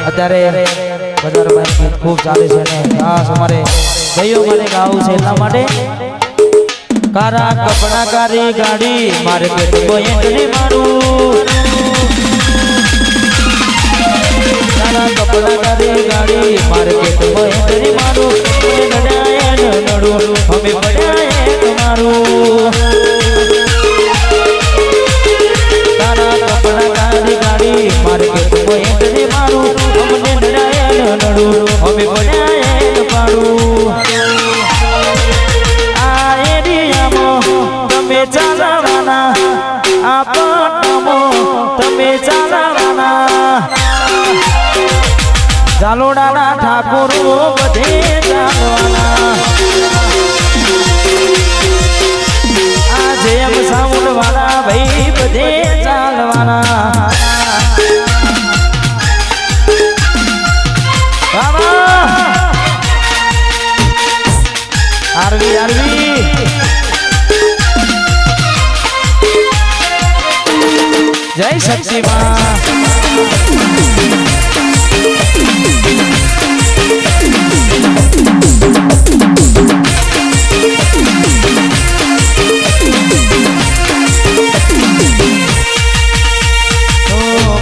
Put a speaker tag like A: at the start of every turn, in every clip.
A: અત્યારે બજારમાં ગીત ખૂબ ચાલે છે ને ખાસ અમારે ભાઈઓ માટે ગાવું છે એટલા માટે કારા કપડા કારી ગાડી મારે પેટ બોયટની મારું કારા કપડા કારી ગાડી મારે પેટ બોયટની મારું નડાય નડું અમે પડ્યા તમારું કારા કપડા કારી ગાડી મારે પેટ બોયટની મારું અમને નડાય નડું અમે પડ્યા પાડું તમે ચાલવાના આપો તમે ચાલવાના ચાલોડાના ઠાકોરો બધે ચાલવાના આ જેમ સાઉન્ડ વાળા ભાઈ બધે ચાલવાના આરવી આરવી જય શક્તિ માં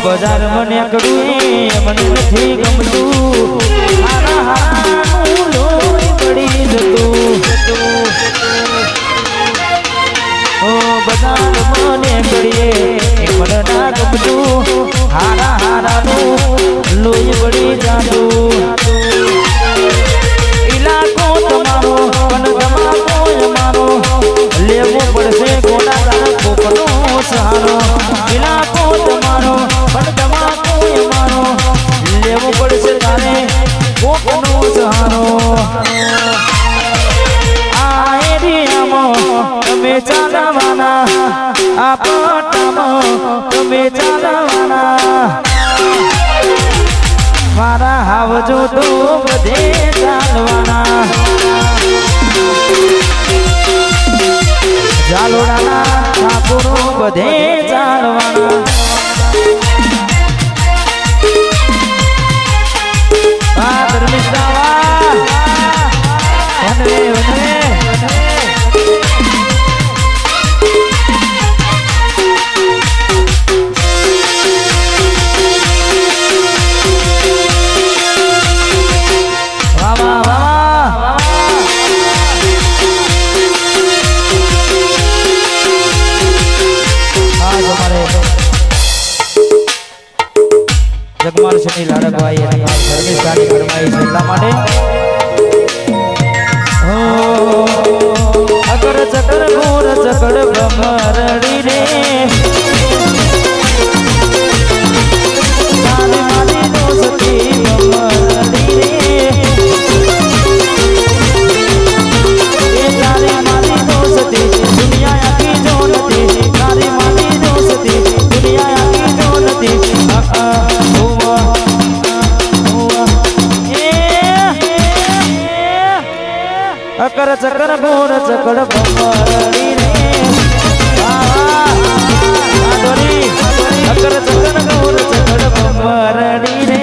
A: બજાર મને કડું મને નથી ગમતું હારા હારાનું લોહી પડી જતું ઓ બજાર મને કડીએ મને ના ગમતું હારા હારાનું લોહી પડી જાતું ઇલાકો તમારો પણ તમારો અમારો લેવો પડશે ગોડા તારા કોકનો સહારો ઇલાકો તમારો પણ તમારો અમારો લેવો પડશે તારે કોકનો સહારો આ એરિયામાં તમે ચાલવાના આ પટ્ટામાં તમે ચાલવાના મારા હાવજો તો બધે ચાલવાના ચાલોડાના ઠાકોરો બધે ચાલવાના જગમાલ શની લાડકભાઈ અને સર્વિસ ગાડી ફરમાઈ છે એટલા માટે હો અકર ચકર ગોર ચકડ ભમરડી રે મારી મારી નો સતી ભમરડી રે એ તારી મારી નો સતી દુનિયા આખી જો નથી તારી મારી નો સતી દુનિયા આખી જો નથી અકર ચકર ગોર ચકડ ભમરડી રે અકર ચકર ગોર ચકડ ભમરડી રે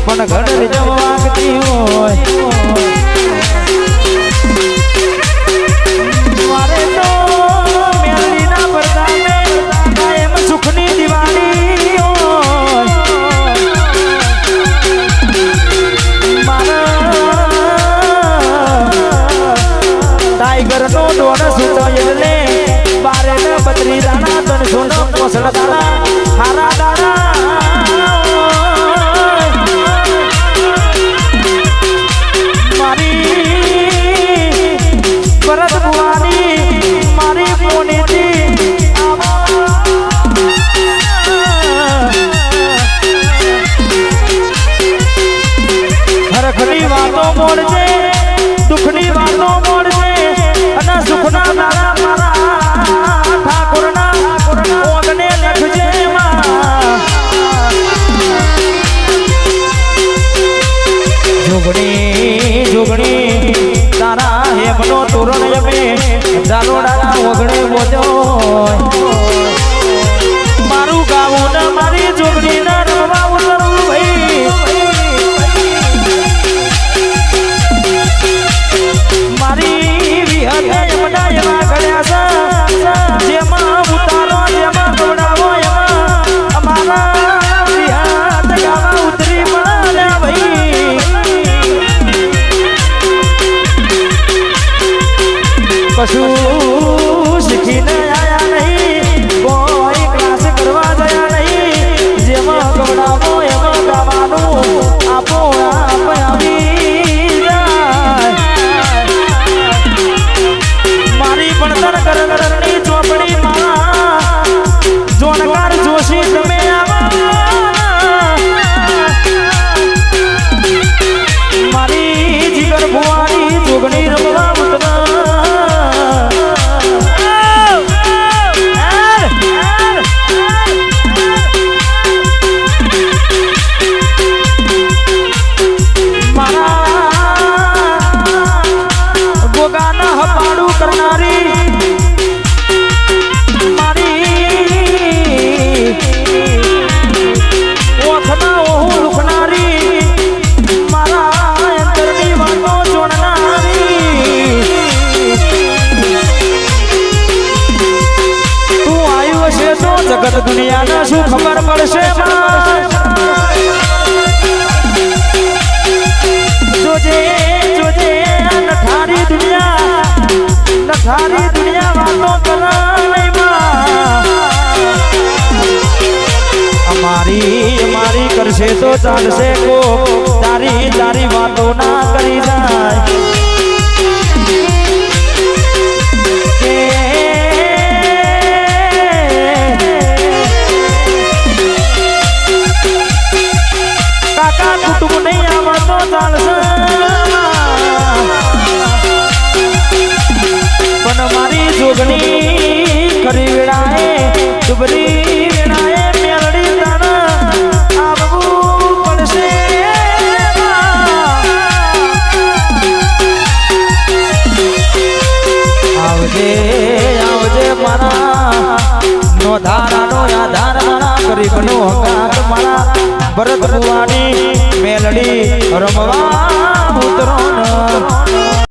A: પણ ઘડ જમ વાગતી હોય મારે તો મેલડીના પરદાને કાયમ સુખની દિવાળી હોય ટાઈગર નો દોડ સુતો એટલે બારે ને બત્રી દાણા તન સોનો કોસળ દાણા હારા દાણા હરખની વાતો મોડજે દુઃખની વાતો મોડજે અને સુખના દાડા મારા ઠાકોરના ઓગને લખજે જોગણી જોગણી તારા હેમનો તોરણ જમે દાલોડાના ઓગણે બોજો મારું ગાવું ને મારી જોગણી ના રમવા ઉતરવું ભાઈ મારી વિહતે એમના એવા ઘડ્યા છે જેમાં ઉતારો જેમાં ગવડાવો એમાં અમારા વિહત ગાવા ઉતરી મળ્યા ભાઈ કશું શીખીને આયા નહીં કોઈ ક્લાસ કરવા ગયા નહીં જેમાં ગવડાવો એમાં ગાવાનું આપો આપ આવી મારી ભણતર કરની ચોપડી માં જોણકાર જોશી તમે મારી જીગર ભુવાની જોગણી રમવા જગત દુનિયાના શું ખબર પડશે જોજે જોજે નઠારી દુનિયા વાતો અમારી કરશે તો ચાલશે કો તારી તારી વાતો ના કરી જાય કુટુંબ નહીં આવતો ચાલશે પણ મારી જોગણી ખરી વેળાએ ડુબરી વેળાએ મેલડી તારા આવવું પડશે આવજે આવજે મારા નો ધારાનો આધાર મારા ગરીબનો હકાક મારા ભરત ભુવાની મેલડી રમવા ઉતરો